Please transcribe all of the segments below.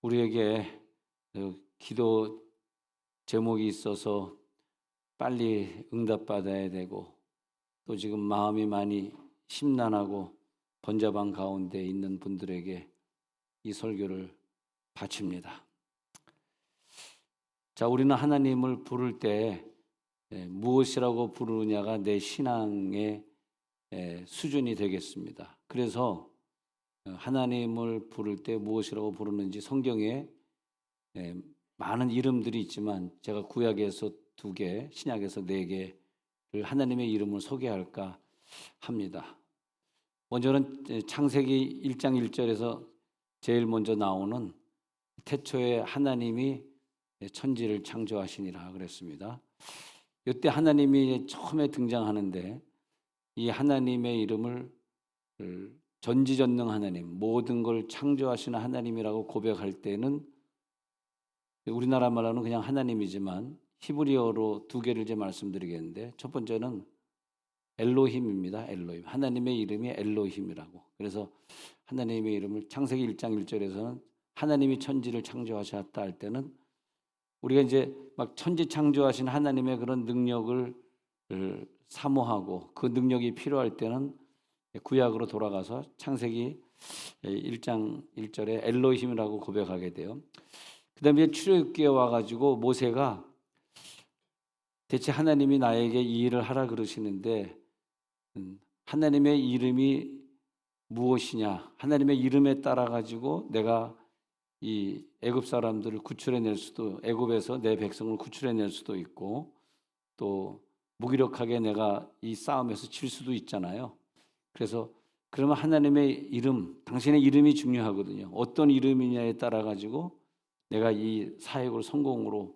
우리에게 기도 제목이 있어서 빨리 응답받아야 되고 또 지금 마음이 많이 심란하고 번잡한 가운데 있는 분들에게 이 설교를 바칩니다. 자, 우리는 하나님을 부를 때 무엇이라고 부르느냐가 내 신앙의 수준이 되겠습니다. 그래서 하나님을 부를 때 무엇이라고 부르는지 성경에 많은 이름들이 있지만 제가 구약에서 2개, 신약에서 4개를 하나님의 이름을 소개할까 합니다. 먼저는 창세기 1장 1절에서 제일 먼저 나오는 태초에 하나님이 천지를 창조하시니라 그랬습니다. 이때 하나님이 처음에 등장하는데 이 하나님의 이름을 전지전능 하나님, 모든 걸 창조하시는 하나님이라고 고백할 때는 우리나라 말로는 그냥 하나님이지만 히브리어로 2개를 이제 말씀드리겠는데 첫 번째는 엘로힘입니다. 엘로힘. 하나님의 이름이 엘로힘이라고. 그래서 하나님의 이름을 창세기 1장 1절에서는 하나님이 천지를 창조하셨다 할 때는 우리가 이제 막 천지 창조하신 하나님의 그런 능력을 사모하고 그 능력이 필요할 때는 구약으로 돌아가서 창세기 1장 1절에 엘로힘이라고 고백하게 돼요. 그 다음에 출애굽기에 와가지고 모세가 대체 하나님이 나에게 이 일을 하라 그러시는데 하나님의 이름이 무엇이냐, 하나님의 이름에 따라 가지고 내가 이 애굽 사람들을 구출해낼 수도, 애굽에서 내 백성을 구출해낼 수도 있고 또 무기력하게 내가 이 싸움에서 질 수도 있잖아요. 그래서 그러면 하나님의 이름, 당신의 이름이 중요하거든요. 어떤 이름이냐에 따라 가지고 내가 이 사역을 성공으로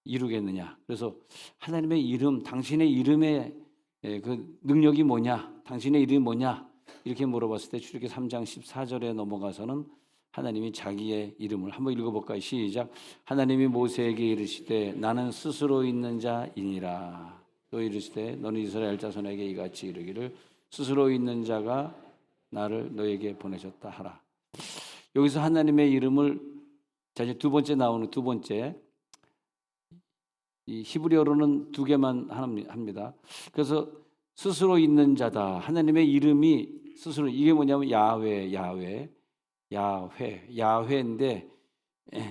이루겠느냐. 그래서 하나님의 이름, 당신의 이름의 그 능력이 뭐냐, 당신의 이름이 뭐냐 이렇게 물어봤을 때 출애굽기 3장 14절에 넘어가서는 하나님이 자기의 이름을 한번 읽어볼까요? 시작. 하나님이 모세에게 이르시되 나는 스스로 있는 자이니라. 또 이르시되 너는 이스라엘 자손에게 이같이 이르기를 스스로 있는 자가 나를 너에게 보내셨다 하라. 여기서 하나님의 이름을 자 이제 두 번째 나오는 두 번째 이 히브리어로는 2개만 합니다. 그래서 스스로 있는 자다. 하나님의 이름이 스스로 이게 뭐냐면 야훼인데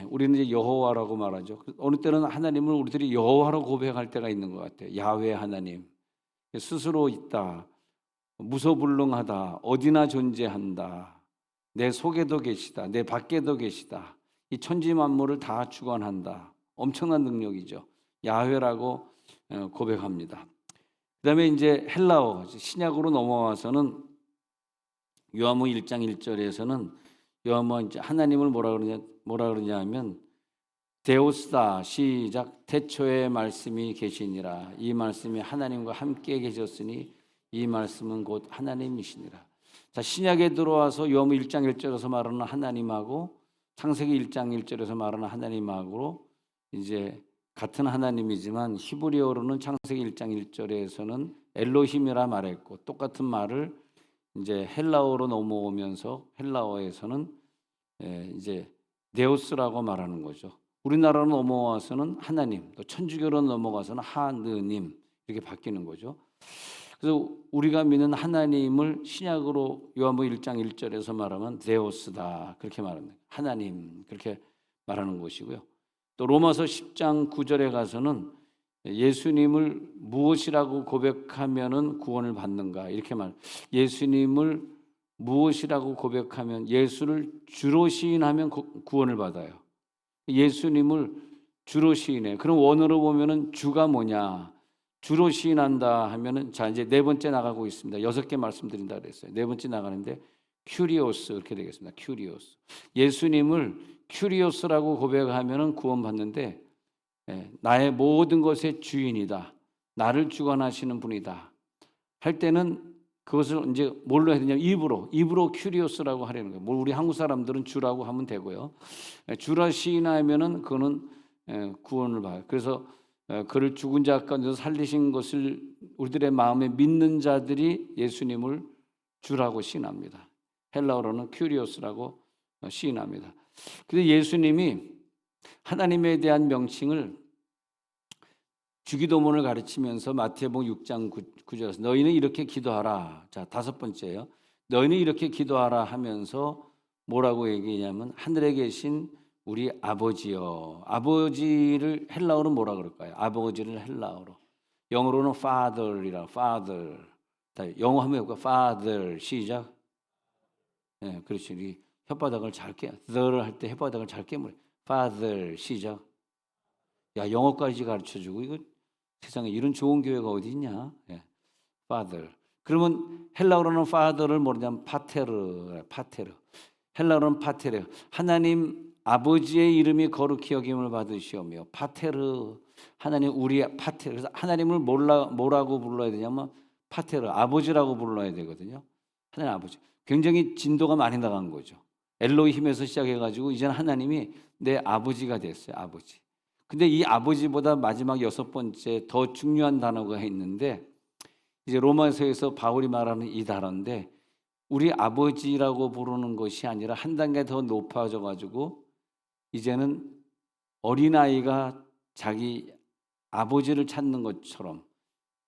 우리는 이제 여호와라고 말하죠. 어느 때는 하나님을 우리들이 여호와로 고백할 때가 있는 것 같아요. 야훼 하나님 스스로 있다. 무소불능하다. 어디나 존재한다. 내 속에도 계시다. 내 밖에도 계시다. 이 천지 만물을 다 주관한다. 엄청난 능력이죠. 야훼라고 고백합니다. 그다음에 이제 헬라어 신약으로 넘어와서는 요한복음 1장 1절에서는 요한복음 이제 하나님을 뭐라 그러냐 하면 데오스다. 시작. 태초에 말씀이 계시니라. 이 말씀이 하나님과 함께 계셨으니 이 말씀은 곧 하나님이시니라. 자, 신약에 들어와서 요한복음 1장 1절에서 말하는 하나님하고 창세기 1장 1절에서 말하는 하나님하고 이제 같은 하나님이지만 히브리어로는 창세기 1장 1절에서는 엘로힘이라 말했고 똑같은 말을 이제 헬라어로 넘어오면서 헬라어에서는 이제 데오스라고 말하는 거죠. 우리나라로 넘어와서는 하나님, 또 천주교로 넘어가서는 하느님 이렇게 바뀌는 거죠. 그래서 우리가 믿는 하나님을 신약으로 요한복음 1장 1절에서 말하면 데오스다 그렇게 말합니다. 하나님 그렇게 말하는 것이고요. 또 로마서 10장 9절에 가서는 예수님을 무엇이라고 고백하면은 구원을 받는가 이렇게 예수님을 무엇이라고 고백하면 예수를 주로 시인하면 구원을 받아요. 예수님을 주로 시인해. 그럼 원어로 보면은 주가 뭐냐? 주로 시인한다 하면은 자 이제 4번째 나가고 있습니다. 6개 말씀드린다 그랬어요. 4번째 나가는데 큐리오스 이렇게 되겠습니다. 큐리오스. 예수님을 큐리오스라고 고백하면은 구원받는데 나의 모든 것의 주인이다. 나를 주관하시는 분이다. 할 때는 그것을 이제 뭘로 해야 되냐면 입으로 큐리오스라고 하려는 거예요. 우리 한국 사람들은 주라고 하면 되고요. 주라 시인하면은 그거는 구원을 받아요. 그래서 그를 죽은 자 가운데서 살리신 것을 우리들의 마음에 믿는 자들이 예수님을 주라고 시인합니다. 헬라어로는 큐리오스라고 시인합니다. 그래서 예수님이 하나님에 대한 명칭을 주기도문을 가르치면서 마태복음 6장 9절에서 너희는 이렇게 기도하라. 자, 다섯 번째요. 너희는 이렇게 기도하라 하면서 뭐라고 얘기하냐면 하늘에 계신 우리 아버지요. 아버지를 헬라어로 뭐라 그럴까요? 아버지를 헬라어로. 영어로는 father이라 father. 영어 하면 father 시작. 네, 그렇지. 우리 혓바닥을 잘 깨. the를 할 때 혓바닥을 잘 깨물어. father 시작. 야, 영어까지 가르쳐 주고 이거 세상에 이런 좋은 교회가 어디 있냐? 예. father. 그러면 헬라어로는 father를 모르냐면 파테르, 파테르. 헬라어로는 파테르. 하나님 아버지의 이름이 거룩히 여김을 받으시오며 파테르. 하나님 우리의 파테르. 그래서 하나님을 뭐라고 불러야 되냐면 파테르, 아버지라고 불러야 되거든요. 하나님 아버지. 굉장히 진도가 많이 나간 거죠. 엘로힘에서 시작해가지고 이제는 하나님이 내 아버지가 됐어요. 아버지. 근데 이 아버지보다 마지막 여섯 번째 더 중요한 단어가 있는데 이제 로마서에서 바울이 말하는 이 단어인데 우리 아버지라고 부르는 것이 아니라 한 단계 더 높아져 가지고 이제는 어린아이가 자기 아버지를 찾는 것처럼.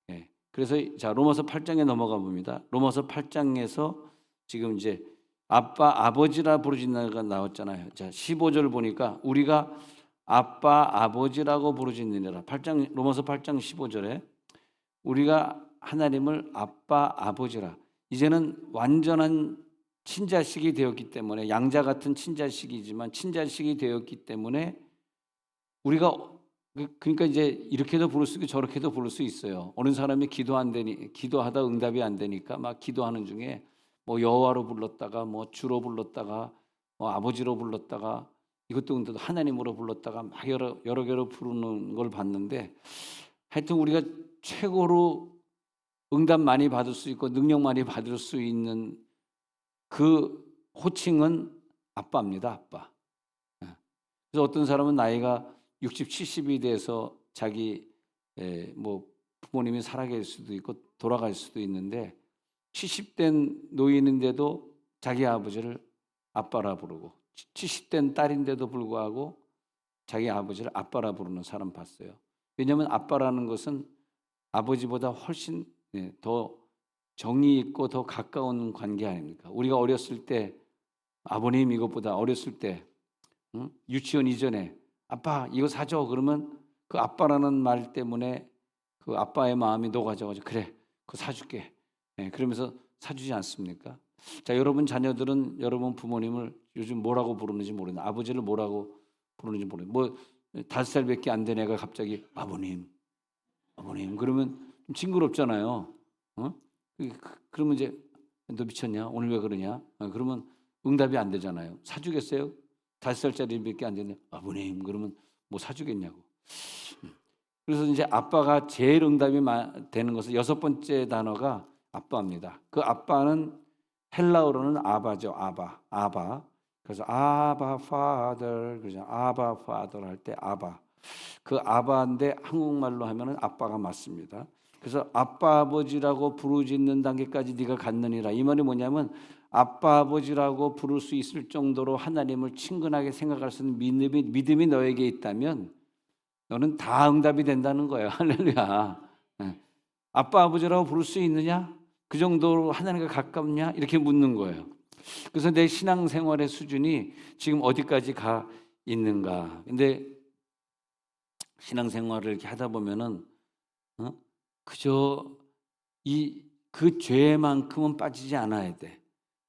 예. 그래서 자 로마서 8장에 넘어가 봅니다. 로마서 8장에서 지금 이제 아빠 아버지라 부르짖나가 나왔잖아요. 자 15절 보니까 우리가 아빠 아버지라고 부르짖느니라. 8장 로마서 8장 15절에 우리가 하나님을 아빠 아버지라. 이제는 완전한 친자식이 되었기 때문에 양자 같은 친자식이지만 친자식이 되었기 때문에 우리가 그러니까 이제 이렇게도 부를 수 있고 저렇게도 부를 수 있어요. 어느 사람이 기도하다 응답이 안 되니까 막 기도하는 중에 뭐 여호와로 불렀다가 뭐 주로 불렀다가 뭐 아버지로 불렀다가 이것도 근데 하나님으로 불렀다가 막 여러 개로 부르는 걸 봤는데 하여튼 우리가 최고로 응답 많이 받을 수 있고 능력 많이 받을 수 있는 그 호칭은 아빠입니다. 아빠. 그래서 어떤 사람은 나이가 60, 70이 돼서 자기 뭐 부모님이 살아계실 수도 있고 돌아갈 수도 있는데 70된 노인인데도 자기 아버지를 아빠라 부르고 70된 딸인데도 불구하고 자기 아버지를 아빠라 부르는 사람 봤어요. 왜냐하면 아빠라는 것은 아버지보다 훨씬 더 정이 있고 더 가까운 관계 아닙니까? 우리가 어렸을 때 아버님 이것보다 어렸을 때 유치원 이전에 아빠 이거 사줘 그러면 그 아빠라는 말 때문에 그 아빠의 마음이 녹아져가지고 그래 그거 사줄게 그러면서 사주지 않습니까? 자 여러분 자녀들은 여러분 부모님을 요즘 뭐라고 부르는지 모르는데 아버지를 뭐라고 부르는지 모르는데 뭐 5살밖에 안 된 애가 갑자기 아버님 그러면 좀 징그럽잖아요. 그러면 이제 너 미쳤냐? 오늘 왜 그러냐? 그러면 응답이 안 되잖아요. 사주겠어요? 5살짜리밖에 안 되는데 아버님 그러면 뭐 사주겠냐고. 그래서 이제 아빠가 제일 응답이 되는 것은 여섯 번째 단어가 아빠입니다. 그 아빠는 헬라어로는 아바죠. 아바. 그래서 아바 파더 그죠? 아바 파더 할 때 아바. 그 아바인데 한국말로 하면은 아빠가 맞습니다. 그래서 아빠 아버지라고 부르짖는 단계까지 네가 갔느니라. 이 말이 뭐냐면 아빠 아버지라고 부를 수 있을 정도로 하나님을 친근하게 생각할 수 있는 믿음이 너에게 있다면 너는 다 응답이 된다는 거예요. 할렐루야. 아빠 아버지라고 부를 수 있느냐? 그 정도로 하나님과 가깝냐? 이렇게 묻는 거예요. 그래서 내 신앙생활의 수준이 지금 어디까지 가 있는가? 근데 신앙생활을 이렇게 하다 보면은 그저 그 죄만큼은 빠지지 않아야 돼.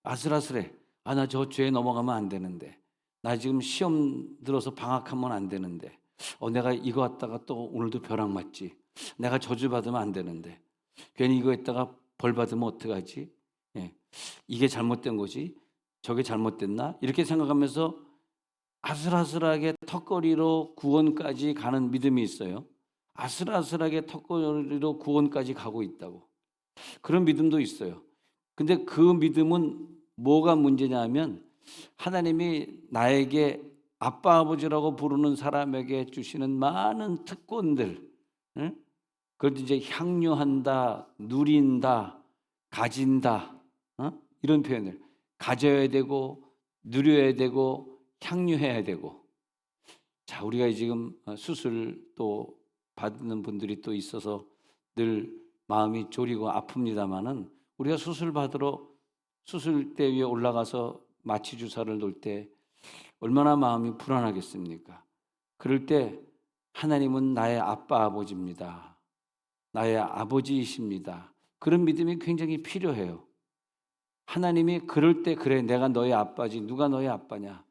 아슬아슬해. 나 저 죄에 넘어가면 안 되는데. 나 지금 시험 들어서 방학하면 안 되는데. 내가 이거 했다가 또 오늘도 벼락 맞지. 내가 저주받으면 안 되는데. 괜히 이거 했다가 벌 받으면 어떡하지? 이게 잘못된 거지? 저게 잘못됐나? 이렇게 생각하면서 아슬아슬하게 턱걸이로 구원까지 가는 믿음이 있어요. 아슬아슬하게 턱걸이로 구원까지 가고 있다고. 그런 믿음도 있어요. 근데 그 믿음은 뭐가 문제냐면 하나님이 나에게 아빠 아버지라고 부르는 사람에게 주시는 많은 특권들, 그걸 이제 향유한다, 누린다, 가진다, 이런 표현을 가져야 되고 누려야 되고 향유해야 되고, 자, 우리가 지금 수술 또 받는 분들이 또 있어서 늘 마음이 졸이고 아픕니다마는, 우리가 수술 받으러 수술대 위에 올라가서 마취 주사를 놓을 때 얼마나 마음이 불안하겠습니까? 그럴 때 하나님은 나의 아빠 아버지입니다. 나의 아버지이십니다. 그런 믿음이 굉장히 필요해요. 하나님이 그럴 때, 그래, 내가 너의 아빠지. 누가 너의 아빠냐?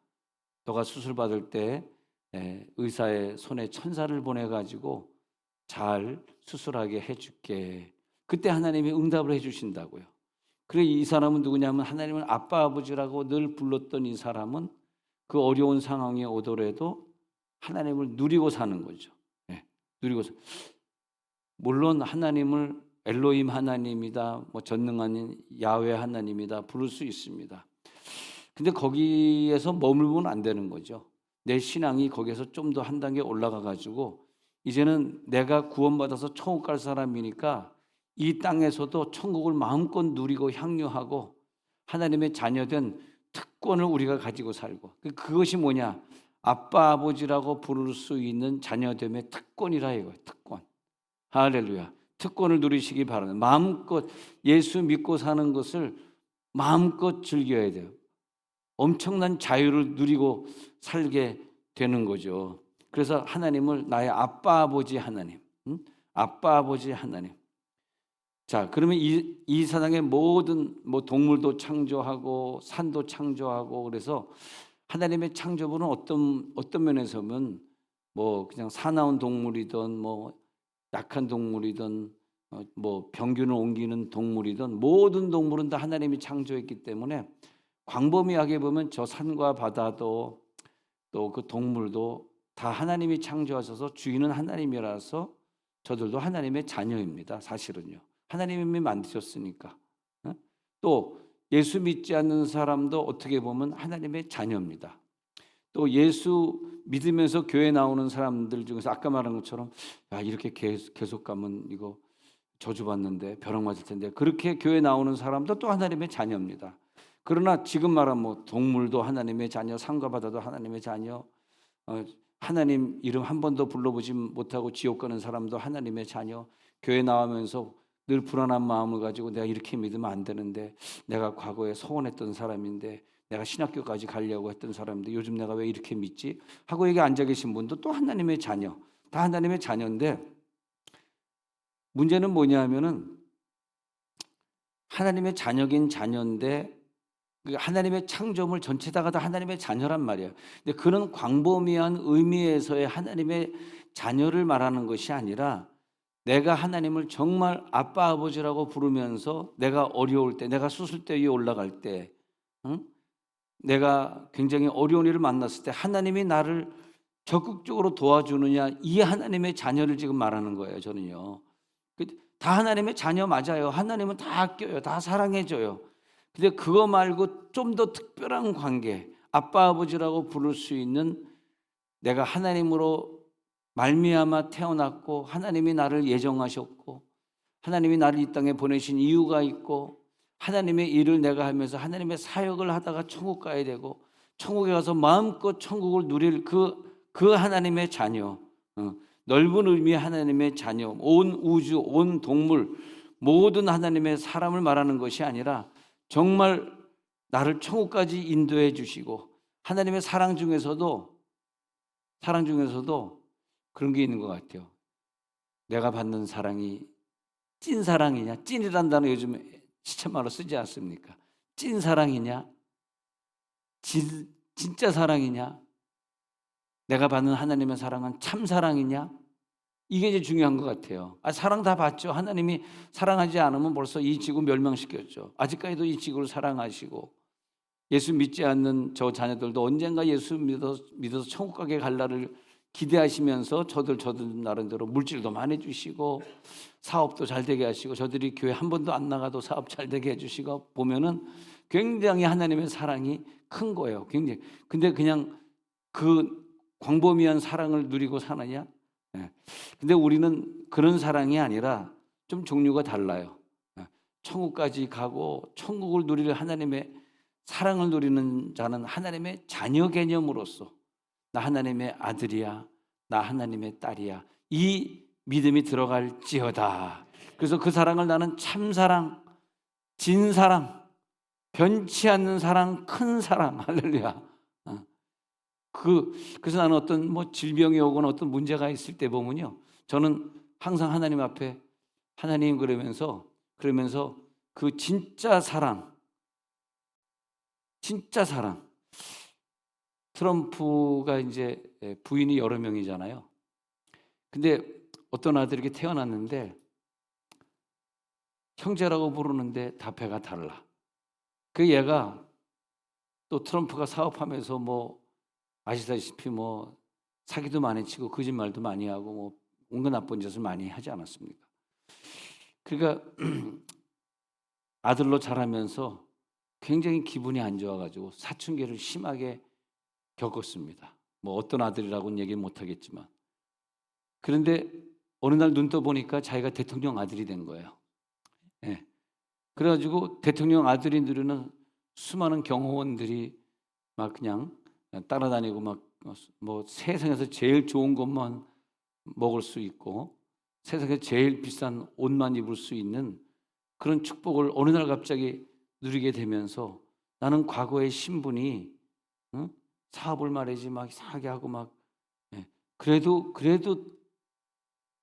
너가 수술 받을 때 의사의 손에 천사를 보내가지고 잘 수술하게 해줄게. 그때 하나님이 응답을 해주신다고요. 그래, 이 사람은 누구냐면 하나님을 아빠 아버지라고 늘 불렀던 이 사람은 그 어려운 상황이 오더라도 하나님을 누리고 사는 거죠. 누리고 물론 하나님을 엘로힘 하나님이다, 뭐 전능한 야훼 하나님이다 부를 수 있습니다. 근데 거기에서 머물면 안 되는 거죠. 내 신앙이 거기에서 좀 더 한 단계 올라가 가지고 이제는 내가 구원받아서 천국 갈 사람이니까 이 땅에서도 천국을 마음껏 누리고 향유하고 하나님의 자녀된 특권을 우리가 가지고 살고, 그것이 뭐냐? 아빠 아버지라고 부를 수 있는 자녀됨의 특권이라 이거예요. 특권. 할렐루야. 특권을 누리시기 바랍니다. 마음껏 예수 믿고 사는 것을 마음껏 즐겨야 돼요. 엄청난 자유를 누리고 살게 되는 거죠. 그래서 하나님을 나의 아빠 아버지 하나님, 아빠 아버지 하나님. 자, 그러면 이 세상의 모든 뭐 동물도 창조하고 산도 창조하고, 그래서 하나님의 창조물은 어떤 면에서 보면 뭐 그냥 사나운 동물이든 뭐 약한 동물이든 뭐 병균을 옮기는 동물이든 모든 동물은 다 하나님이 창조했기 때문에 광범위하게 보면 저 산과 바다도 또 그 동물도 다 하나님이 창조하셔서 주인은 하나님이라서 저들도 하나님의 자녀입니다. 사실은요. 하나님이 만드셨으니까. 또 예수 믿지 않는 사람도 어떻게 보면 하나님의 자녀입니다. 또 예수 믿으면서 교회 나오는 사람들 중에서 아까 말한 것처럼 야, 이렇게 계속 가면 이거 저주받는데 벼락 맞을 텐데, 그렇게 교회 나오는 사람도 또 하나님의 자녀입니다. 그러나 지금 말한 뭐 동물도 하나님의 자녀, 산과 바다도 하나님의 자녀, 하나님 이름 한 번도 불러보지 못하고 지옥 가는 사람도 하나님의 자녀. 교회 나오면서 늘 불안한 마음을 가지고 내가 이렇게 믿으면 안 되는데, 내가 과거에 소원했던 사람인데, 내가 신학교까지 가려고 했던 사람인데 요즘 내가 왜 이렇게 믿지? 하고 여기 앉아 계신 분도 또 하나님의 자녀, 다 하나님의 자녀인데, 문제는 뭐냐 하면은 하나님의 자녀긴 자녀인데 하나님의 창조물 전체다가 다 하나님의 자녀란 말이에요. 근데 그런 광범위한 의미에서의 하나님의 자녀를 말하는 것이 아니라, 내가 하나님을 정말 아빠 아버지라고 부르면서 내가 어려울 때, 내가 수술대 위에 올라갈 때, 내가 굉장히 어려운 일을 만났을 때 하나님이 나를 적극적으로 도와주느냐, 이 하나님의 자녀를 지금 말하는 거예요. 저는요. 다 하나님의 자녀 맞아요. 하나님은 다 아껴요. 다 사랑해줘요. 근데 그거 말고 좀 더 특별한 관계, 아빠 아버지라고 부를 수 있는, 내가 하나님으로 말미암아 태어났고 하나님이 나를 예정하셨고 하나님이 나를 이 땅에 보내신 이유가 있고 하나님의 일을 내가 하면서 하나님의 사역을 하다가 천국 가야 되고 천국에 가서 마음껏 천국을 누릴 그 하나님의 자녀, 넓은 의미의 하나님의 자녀, 온 우주, 온 동물, 모든 하나님의 사람을 말하는 것이 아니라 정말 나를 천국까지 인도해 주시고, 하나님의 사랑 중에서도 그런 게 있는 것 같아요. 내가 받는 사랑이 찐 사랑이냐? 찐이란 단어 요즘 시체말로 쓰지 않습니까? 찐 사랑이냐? 진짜 사랑이냐? 내가 받는 하나님의 사랑은 참 사랑이냐? 이게 이제 중요한 것 같아요. 사랑 다 받죠. 하나님이 사랑하지 않으면 벌써 이 지구 멸망시켰죠. 아직까지도 이 지구를 사랑하시고, 예수 믿지 않는 저 자녀들도 언젠가 예수 믿어서 천국 가게 갈 날을 기대하시면서 저들 나름대로 물질도 많이 주시고 사업도 잘 되게 하시고, 저들이 교회 한 번도 안 나가도 사업 잘 되게 해주시고, 보면은 굉장히 하나님의 사랑이 큰 거예요. 굉장히. 근데 그냥 그 광범위한 사랑을 누리고 사느냐? 근데 우리는 그런 사랑이 아니라 좀 종류가 달라요. 천국까지 가고 천국을 누릴 하나님의 사랑을 누리는 자는 하나님의 자녀 개념으로서 나 하나님의 아들이야, 나 하나님의 딸이야, 이 믿음이 들어갈지어다. 그래서 그 사랑을 나는 참사랑, 진사랑, 변치 않는 사랑, 큰 사랑, 할렐루야. 그래서 나는 어떤 뭐 질병이 오거나 어떤 문제가 있을 때 보면요, 저는 항상 하나님 앞에 하나님 그러면서 그 진짜 사랑, 트럼프가 이제 부인이 여러 명이잖아요. 근데 어떤 아들에게 태어났는데 형제라고 부르는데 다 배가 달라. 그 얘가 또 트럼프가 사업하면서 뭐 아시다시피 뭐 사기도 많이 치고 거짓말도 많이 하고 뭐 온갖 나쁜 짓을 많이 하지 않았습니까? 그러니까 아들로 자라면서 굉장히 기분이 안 좋아가지고 사춘기를 심하게 겪었습니다. 뭐 어떤 아들이라고는 얘기 못 하겠지만, 그런데 어느 날 눈 떠 보니까 자기가 대통령 아들이 된 거예요. 예. 그래가지고 대통령 아들이 누리는 수많은 경호원들이 막 그냥 따라다니고 막 뭐 세상에서 제일 좋은 것만 먹을 수 있고 세상에서 제일 비싼 옷만 입을 수 있는 그런 축복을 어느 날 갑자기 누리게 되면서 나는 과거의 신분이 사업을 말이지 막 이상하게 하고 막 그래도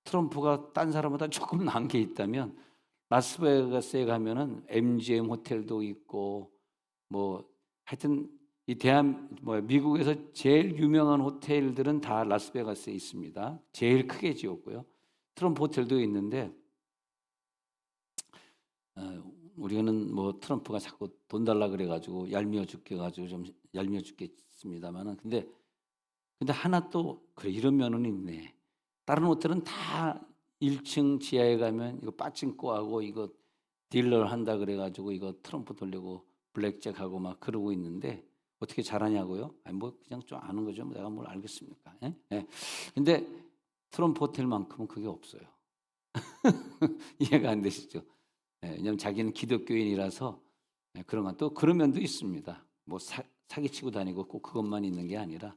트럼프가 딴 사람보다 조금 나은 게 있다면 라스베가스에 가면은 MGM 호텔도 있고 뭐 하여튼 이 미국에서 제일 유명한 호텔들은 다 라스베가스에 있습니다. 제일 크게 지었고요. 트럼프 호텔도 있는데 우리는 뭐 트럼프가 자꾸 돈 달라 그래가지고 얄미워 죽겠가지고 좀 얄미워 죽겠습니다만은 근데 하나 또 그래 이런 면은 있네. 다른 호텔은 다 1층 지하에 가면 이거 빠찡코하고 이거 딜러 한다 그래가지고 이거 트럼프 돌리고 블랙잭하고 막 그러고 있는데 어떻게 잘하냐고요? 아니 뭐 그냥 좀 아는 거죠. 내가 뭘 알겠습니까? 예? 예. 근데 트럼프 호텔만큼은 그게 없어요. 이해가 안 되시죠? 예, 왜냐하면 자기는 기독교인이라서 그런 건 또 그런 면도 있습니다. 뭐 사기치고 다니고 꼭 그것만 있는 게 아니라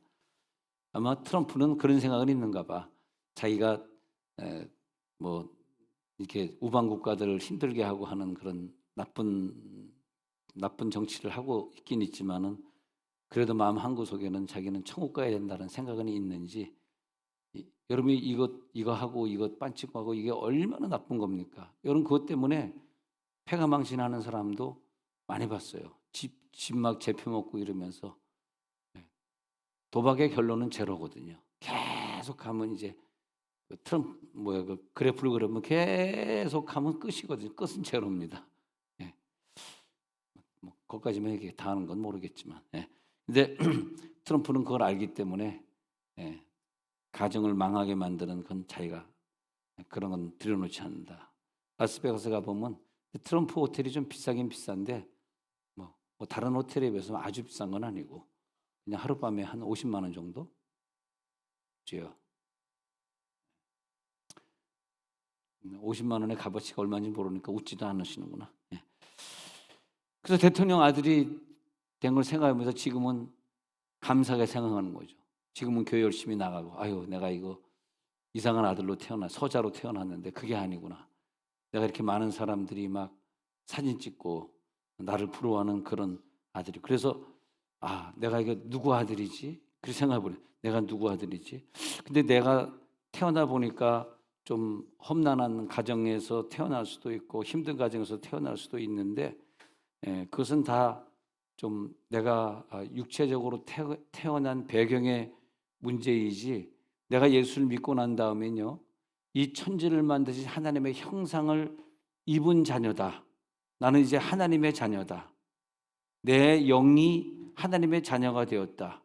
아마 트럼프는 그런 생각은 있는가 봐. 자기가 뭐 이렇게 우방 국가들을 힘들게 하고 하는 그런 나쁜 정치를 하고 있긴 있지만은 그래도 마음 한구석에는 자기는 천국 가야 된다는 생각은 있는지 여러분이 이거 하고 이거 빤치고 하고 이게 얼마나 나쁜 겁니까? 여러분 그것 때문에 폐가 망신하는 사람도 많이 봤어요. 집 막 제펴먹고 이러면서 도박의 결론은 제로거든요. 계속 하면 이제 그 그래프를 그리면 계속 하면 끝이거든요. 끝은 제로입니다. 예. 뭐 거기까지만 이렇게 다 하는 건 모르겠지만. 예. 근데 트럼프는 그걸 알기 때문에 가정을 망하게 만드는 건 자기가 그런 건 들여놓지 않는다. 라스베가스 가 보면 트럼프 호텔이 좀 비싸긴 비싼데 뭐 다른 호텔에 비해서 아주 비싼 건 아니고 그냥 하룻밤에 한 50만 원 정도 줘요. 50만 원의 값어치가 얼마인지 모르니까 웃지도 않으시는구나. 예. 그래서 대통령 아들이 된 걸 생각하면서 지금은 감사하게 생각하는 거죠. 지금은 교회 열심히 나가고 아유 내가 이거 이상한 아들로 서자로 태어났는데 그게 아니구나. 내가 이렇게 많은 사람들이 막 사진 찍고 나를 부러워하는 그런 아들이. 그래서 내가 이거 누구 아들이지? 그렇게 생각해보래. 내가 누구 아들이지? 근데 내가 태어나 보니까 좀 험난한 가정에서 태어날 수도 있고 힘든 가정에서 태어날 수도 있는데 그것은 다 좀 내가 육체적으로 태어난 배경의 문제이지 내가 예수를 믿고 난 다음에는요 이 천지를 만드신 하나님의 형상을 입은 자녀다. 나는 이제 하나님의 자녀다. 내 영이 하나님의 자녀가 되었다.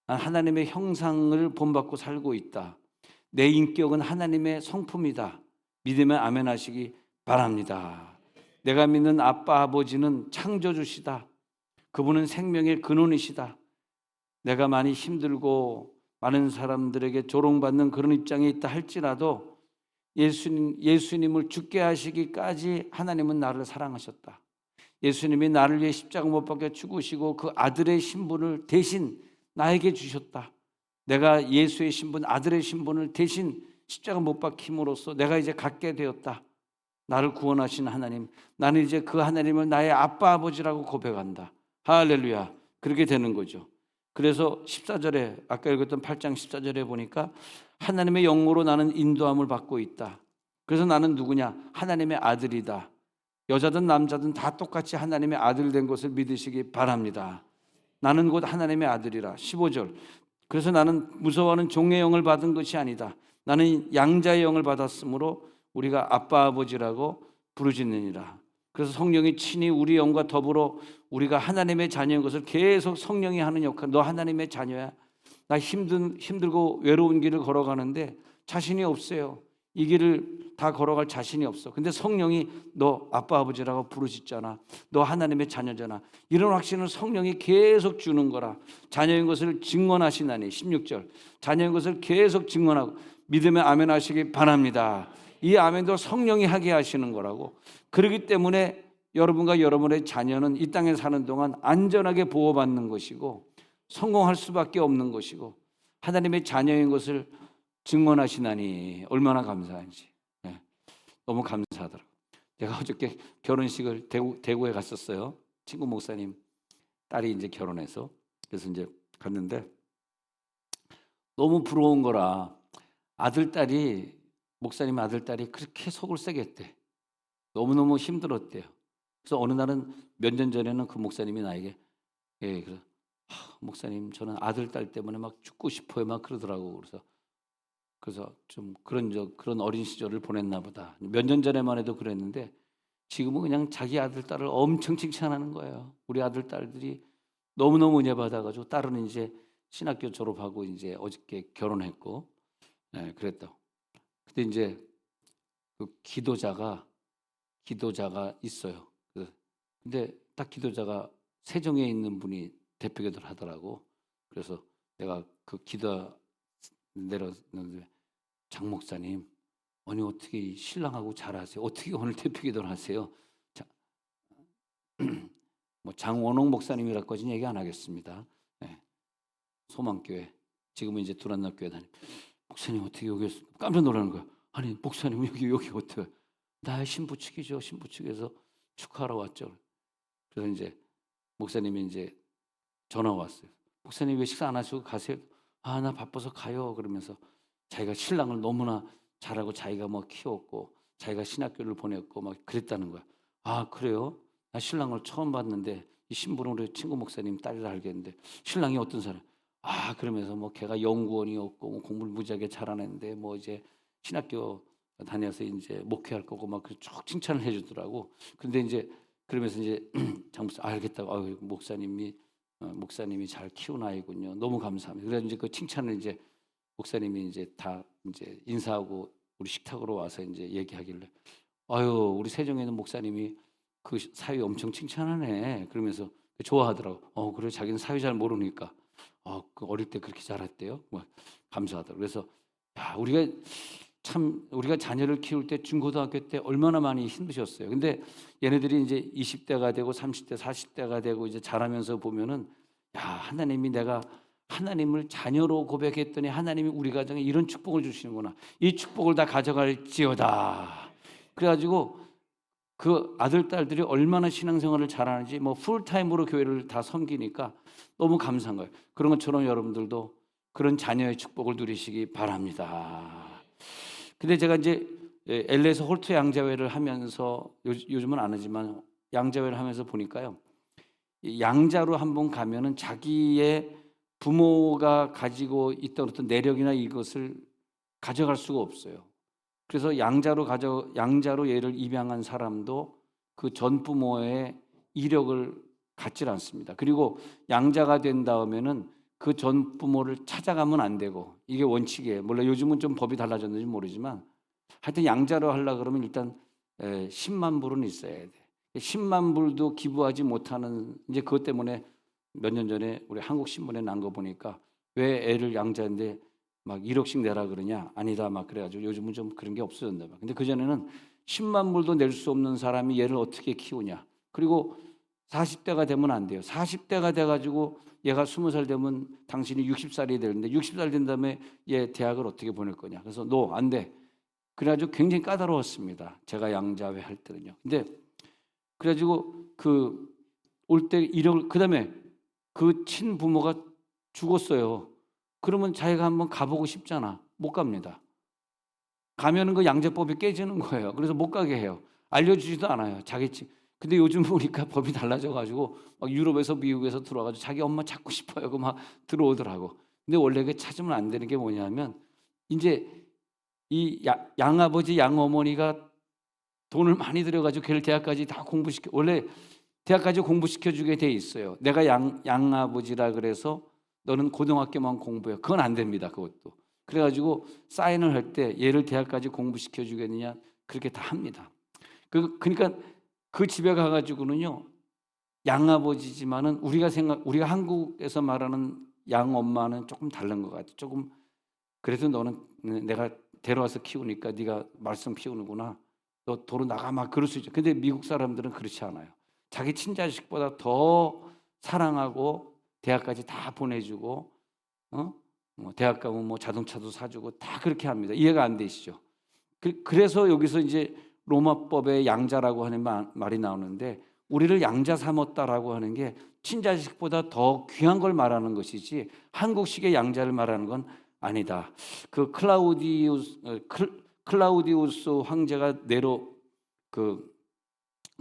난 하나님의 형상을 본받고 살고 있다. 내 인격은 하나님의 성품이다. 믿으면 아멘 하시기 바랍니다. 내가 믿는 아빠 아버지는 창조주시다. 그분은 생명의 근원이시다. 내가 많이 힘들고 많은 사람들에게 조롱받는 그런 입장에 있다 할지라도 예수님을 죽게 하시기까지 하나님은 나를 사랑하셨다. 예수님이 나를 위해 십자가 못 박혀 죽으시고 그 아들의 신분을 대신 나에게 주셨다. 내가 예수의 신분, 아들의 신분을 대신 십자가 못 박힘으로써 내가 이제 갖게 되었다. 나를 구원하신 하나님, 나는 이제 그 하나님을 나의 아빠 아버지라고 고백한다. 할렐루야. 그렇게 되는 거죠. 그래서 14절에 아까 읽었던 8장 14절에 보니까 하나님의 영으로 나는 인도함을 받고 있다. 그래서 나는 누구냐? 하나님의 아들이다. 여자든 남자든 다 똑같이 하나님의 아들 된 것을 믿으시기 바랍니다. 나는 곧 하나님의 아들이라. 15절. 그래서 나는 무서워하는 종의 영을 받은 것이 아니다. 나는 양자의 영을 받았으므로 우리가 아빠 아버지라고 부르짖느니라. 그래서 성령이 친히 우리 영과 더불어 우리가 하나님의 자녀인 것을 계속 성령이 하는 역할. 너 하나님의 자녀야. 나 힘들고 외로운 길을 걸어가는데 자신이 없어요. 이 길을 다 걸어갈 자신이 없어. 근데 성령이 너 아빠 아버지라고 부르짖잖아. 너 하나님의 자녀잖아. 이런 확신을 성령이 계속 주는 거라. 자녀인 것을 증언하시나니. 16절. 자녀인 것을 계속 증언하고 믿음에 아멘 하시기 바랍니다. 이 아멘도 성령이 하게 하시는 거라고. 그렇기 때문에 여러분과 여러분의 자녀는 이 땅에 사는 동안 안전하게 보호받는 것이고 성공할 수밖에 없는 것이고 하나님의 자녀인 것을 증언하시나니 얼마나 감사한지. 네, 너무 감사하더라고요. 제가 어저께 결혼식을 대구에 갔었어요. 친구 목사님 딸이 이제 결혼해서. 그래서 이제 갔는데 너무 부러운 거라 목사님 아들딸이 그렇게 속을 세게 했대. 너무너무 힘들었대요. 그래서 어느 날은 몇 년 전에는 그 목사님이 나에게 목사님 저는 아들딸 때문에 막 죽고 싶어요 막 그러더라고. 그래서 좀 그런 어린 시절을 보냈나 보다. 몇 년 전에만 해도 그랬는데 지금은 그냥 자기 아들딸을 엄청 칭찬하는 거예요. 우리 아들딸들이 너무너무 은혜 받아가지고 딸은 이제 신학교 졸업하고 이제 어저께 결혼했고 그랬다. 근데 이제 그 기도자가 있어요. 근데 딱 기도자가 세종에 있는 분이 대표기도를 하더라고. 그래서 내가 그 기도 내렸는데 장 목사님, 아니 어떻게 신랑하고 잘하세요? 어떻게 오늘 대표기도를 하세요? 뭐 장원홍 목사님이라고까지는 얘기 안 하겠습니다. 소망교회 지금은 이제 두란노교회 다니. 목사님 어떻게 여기 깜짝 놀라는 거야. 아니 목사님 여기 어떻게? 나 신부 측이죠. 신부 측에서 축하하러 왔죠. 그래서 이제 목사님이 이제 전화 왔어요. 목사님 왜 식사 안 하시고 가세요? 아, 나 바빠서 가요. 그러면서 자기가 신랑을 너무나 잘하고 자기가 뭐 키웠고 자기가 신학교를 보냈고 막 그랬다는 거야. 아, 그래요? 나 신랑을 처음 봤는데 이 신부는 우리 친구 목사님 딸이라 알겠는데 신랑이 어떤 사람? 아, 그러면서 뭐 걔가 연구원이었고 뭐 공부를 무지하게 잘하는데 뭐 이제 신학교 다녀서 이제 목회할 거고 막 쭉 칭찬을 해주더라고. 근데 이제 그러면서 이제 장목사 알겠다고. 아유, 목사님이 잘 키운 아이군요. 너무 감사합니다. 그래서 이제 그 칭찬을 이제 목사님이 이제 다 이제 인사하고 우리 식탁으로 와서 이제 얘기하길래 아유, 우리 세종에 있는 목사님이 그 사위 엄청 칭찬하네. 그러면서 좋아하더라고. 그래 자기는 사위 잘 모르니까. 그 어릴 때 그렇게 잘했대요. 뭐 감사하더라고. 그래서 야, 우리가 자녀를 키울 때 중고등학교 때 얼마나 많이 힘드셨어요. 근데 얘네들이 이제 20대가 되고 30대, 40대가 되고 이제 자라면서 보면은 야, 내가 하나님을 자녀로 고백했더니 하나님이 우리 가정에 이런 축복을 주시는구나. 이 축복을 다 가져갈지어다. 그래가지고 그 아들, 딸들이 얼마나 신앙생활을 잘하는지 뭐 풀타임으로 교회를 다 섬기니까 너무 감사한 거예요. 그런 것처럼 여러분들도 그런 자녀의 축복을 누리시기 바랍니다. 근데 제가 이제 LA에서 홀트 양자회를 하면서 요즘은 안 하지만 양자회를 하면서 보니까요. 양자로 한번 가면은 자기의 부모가 가지고 있던 어떤 내력이나 이것을 가져갈 수가 없어요. 그래서 양자로 얘를 입양한 사람도 그 전 부모의 이력을 갖질 않습니다. 그리고 양자가 된 다음에는 그 전 부모를 찾아가면 안 되고 이게 원칙이에요. 몰라 요즘은 좀 법이 달라졌는지 모르지만 하여튼 양자로 하려고 그러면 일단 10만 불은 있어야 돼. 10만 불도 기부하지 못하는 이제 그것 때문에 몇 년 전에 우리 한국 신문에 난 거 보니까 왜 애를 양자인데 막 1억씩 내라 그러냐? 아니다 막 그래가지고 요즘은 좀 그런 게 없어졌나 봐. 근데 그 전에는 10만 불도 낼 수 없는 사람이 얘를 어떻게 키우냐? 그리고 40대가 되면 안 돼요. 40대가 돼가지고 얘가 20살 되면 당신이 60살이 되는데 60살 된 다음에 얘 대학을 어떻게 보낼 거냐. 그래서 너 안 돼. 그래가지고 굉장히 까다로웠습니다. 제가 양자회 할 때는요. 근데 그래가지고 그 올 때 이력을 그다음에 그 친부모가 죽었어요. 그러면 자기가 한번 가보고 싶잖아. 못 갑니다. 가면은 그 양자법이 깨지는 거예요. 그래서 못 가게 해요. 알려주지도 않아요. 자기 친. 근데 요즘 보니까 법이 달라져가지고 막 유럽에서 미국에서 들어와가지고 자기 엄마 찾고 싶어요. 그 막 들어오더라고. 근데 원래 그 찾으면 안 되는 게 뭐냐면 이제 이 양아버지 양어머니가 돈을 많이 들여가지고 걔를 대학까지 다 공부시켜. 원래 대학까지 공부시켜주게 돼 있어요. 내가 양아버지라 그래서 너는 고등학교만 공부해. 그건 안 됩니다. 그것도. 그래가지고 사인을 할 때 얘를 대학까지 공부시켜주겠느냐 그렇게 다 합니다. 그러니까 그 집에 가가지고는요 양아버지지만은 우리가 한국에서 말하는 양엄마는 조금 다른 것 같아. 조금 그래도 너는 내가 데려와서 키우니까 네가 말썽 피우는구나. 너 도로 나가 막 그럴 수 있죠. 근데 미국 사람들은 그렇지 않아요. 자기 친자식보다 더 사랑하고 대학까지 다 보내주고 뭐 대학 가면 뭐 자동차도 사주고 다 그렇게 합니다. 이해가 안 되시죠? 그래서 여기서 이제 로마법의 양자라고 하는 말이 나오는데 우리를 양자 삼았다라고 하는 게 친자식보다 더 귀한 걸 말하는 것이지 한국식의 양자를 말하는 건 아니다. 그 클라우디우스 황제가 네로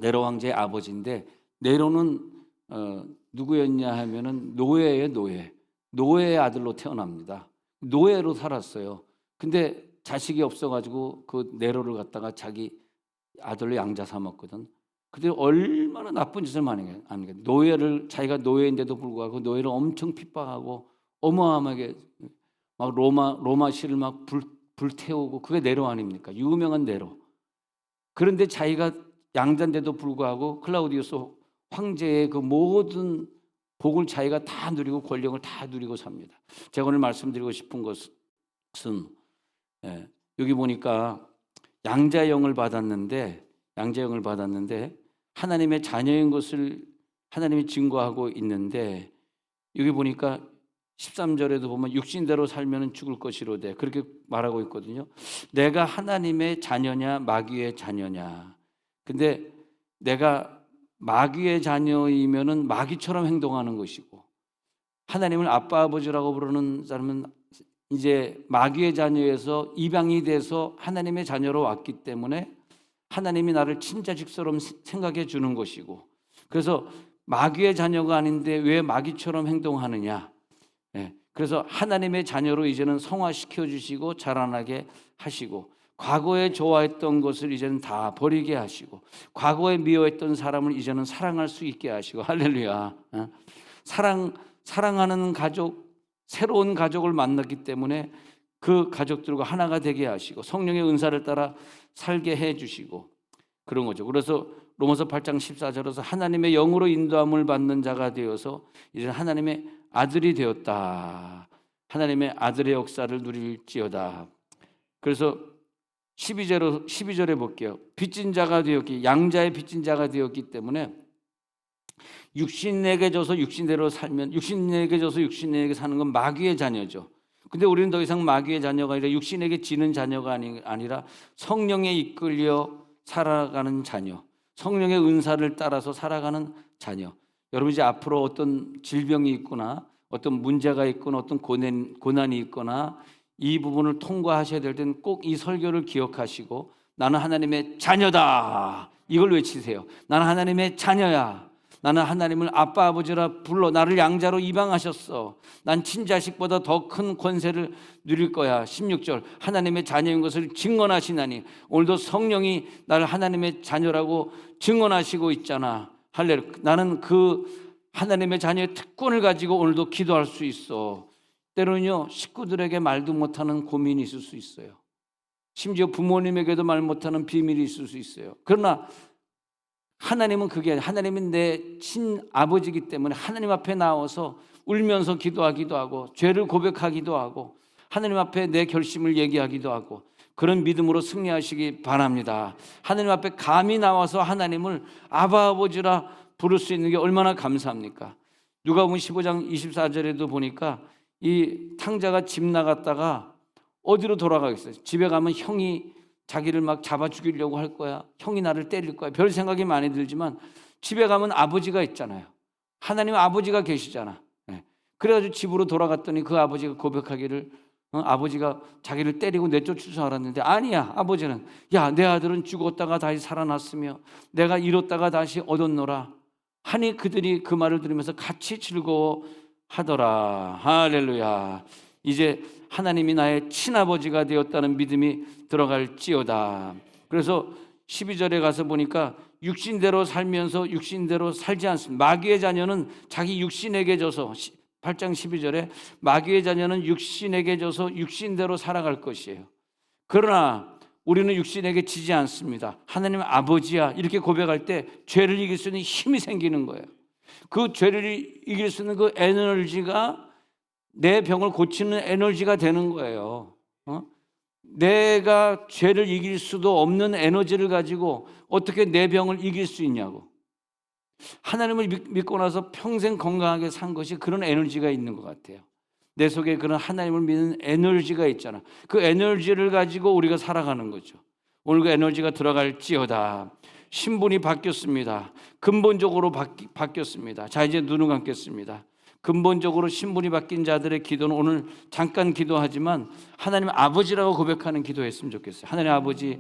황제의 아버지인데 네로는 누구였냐 하면은 노예의 아들로 태어납니다. 노예로 살았어요. 근데 자식이 없어가지고 그 네로를 갖다가 자기 아들로 양자 삼았거든. 근데 얼마나 나쁜 짓을 많이 해요. 자기가 노예인데도 불구하고 노예를 엄청 핍박하고 어마어마하게 막 로마시를 막 불태우고 그게 네로 아닙니까? 유명한 네로. 그런데 자기가 양자인데도 불구하고 클라우디우스 황제의 그 모든 복을 자기가 다 누리고 권력을 다 누리고 삽니다. 제가 오늘 말씀드리고 싶은 것은 여기 보니까 양자형을 받았는데 하나님의 자녀인 것을 하나님이 증거하고 있는데 여기 보니까 13절에도 보면 육신대로 살면 죽을 것이로되 그렇게 말하고 있거든요. 내가 하나님의 자녀냐 마귀의 자녀냐. 근데 내가 마귀의 자녀이면은 마귀처럼 행동하는 것이고 하나님을 아빠 아버지라고 부르는 사람은 이제 마귀의 자녀에서 입양이 돼서 하나님의 자녀로 왔기 때문에 하나님이 나를 친자식처럼 생각해 주는 것이고 그래서 마귀의 자녀가 아닌데 왜 마귀처럼 행동하느냐. 그래서 하나님의 자녀로 이제는 성화시켜 주시고 자라나게 하시고 과거에 좋아했던 것을 이제는 다 버리게 하시고 과거에 미워했던 사람을 이제는 사랑할 수 있게 하시고 할렐루야. 사랑하는 가족, 새로운 가족을 만났기 때문에 그 가족들과 하나가 되게 하시고 성령의 은사를 따라 살게 해 주시고 그런 거죠. 그래서 로마서 8장 14절에서 하나님의 영으로 인도함을 받는 자가 되어서 이제 하나님의 아들이 되었다. 하나님의 아들의 역사를 누릴지어다. 그래서 12절에 볼게요. 빚진 자가 되었기, 양자의 빚진 자가 되었기 때문에 육신에게 져서 육신대로 살면 육신에게 져서 육신에게 사는 건 마귀의 자녀죠. 근데 우리는 더 이상 마귀의 자녀가 아니라 육신에게 지는 자녀가 아니라 성령에 이끌려 살아가는 자녀, 성령의 은사를 따라서 살아가는 자녀. 여러분 이제 앞으로 어떤 질병이 있거나 어떤 문제가 있거나 어떤 고난이 있거나 이 부분을 통과하셔야 될 때는 꼭 이 설교를 기억하시고 나는 하나님의 자녀다. 이걸 외치세요. 나는 하나님의 자녀야. 나는 하나님을 아빠 아버지라 불러 나를 양자로 입양하셨어. 난 친자식보다 더 큰 권세를 누릴 거야. 16절 하나님의 자녀인 것을 증언하시나니 오늘도 성령이 나를 하나님의 자녀라고 증언하시고 있잖아. 할렐루야. 나는 그 하나님의 자녀의 특권을 가지고 오늘도 기도할 수 있어. 때로는요 식구들에게 말도 못하는 고민이 있을 수 있어요. 심지어 부모님에게도 말 못하는 비밀이 있을 수 있어요. 그러나 하나님은 그게 아니라 하나님은 내 친아버지이기 때문에 하나님 앞에 나와서 울면서 기도하기도 하고 죄를 고백하기도 하고 하나님 앞에 내 결심을 얘기하기도 하고 그런 믿음으로 승리하시기 바랍니다. 하나님 앞에 감히 나와서 하나님을 아바 아버지라 부를 수 있는 게 얼마나 감사합니까? 누가복음 15장 24절에도 보니까 이 탕자가 집 나갔다가 어디로 돌아가겠어요? 집에 가면 형이 자기를 막 잡아 죽이려고 할 거야. 형이 나를 때릴 거야. 별 생각이 많이 들지만 집에 가면 아버지가 있잖아요. 하나님 아버지가 계시잖아. 네. 그래가지고 집으로 돌아갔더니 그 아버지가 고백하기를 아버지가 자기를 때리고 내쫓을 줄 알았는데 아니야. 아버지는 야, 내 아들은 죽었다가 다시 살아났으며 내가 잃었다가 다시 얻었노라 하니 그들이 그 말을 들으면서 같이 즐거워하더라. 할렐루야. 이제 하나님이 나의 친아버지가 되었다는 믿음이 들어갈지어다. 그래서 12절에 가서 보니까 육신대로 살면서 육신대로 살지 않습니다. 마귀의 자녀는 자기 육신에게 져서 8장 12절에 마귀의 자녀는 육신에게 져서 육신대로 살아갈 것이에요. 그러나 우리는 육신에게 지지 않습니다. 하나님 아버지야 이렇게 고백할 때 죄를 이길 수 있는 힘이 생기는 거예요. 그 죄를 이길 수 있는 그 에너지가 내 병을 고치는 에너지가 되는 거예요. 내가 죄를 이길 수도 없는 에너지를 가지고 어떻게 내 병을 이길 수 있냐고. 하나님을 믿고 나서 평생 건강하게 산 것이 그런 에너지가 있는 것 같아요. 내 속에 그런 하나님을 믿는 에너지가 있잖아. 그 에너지를 가지고 우리가 살아가는 거죠. 오늘 그 에너지가 들어갈지어다. 신분이 바뀌었습니다. 근본적으로 바뀌었습니다. 자, 이제 눈을 감겠습니다. 근본적으로 신분이 바뀐 자들의 기도는 오늘 잠깐 기도하지만 하나님 아버지라고 고백하는 기도했으면 좋겠어요. 하나님 아버지,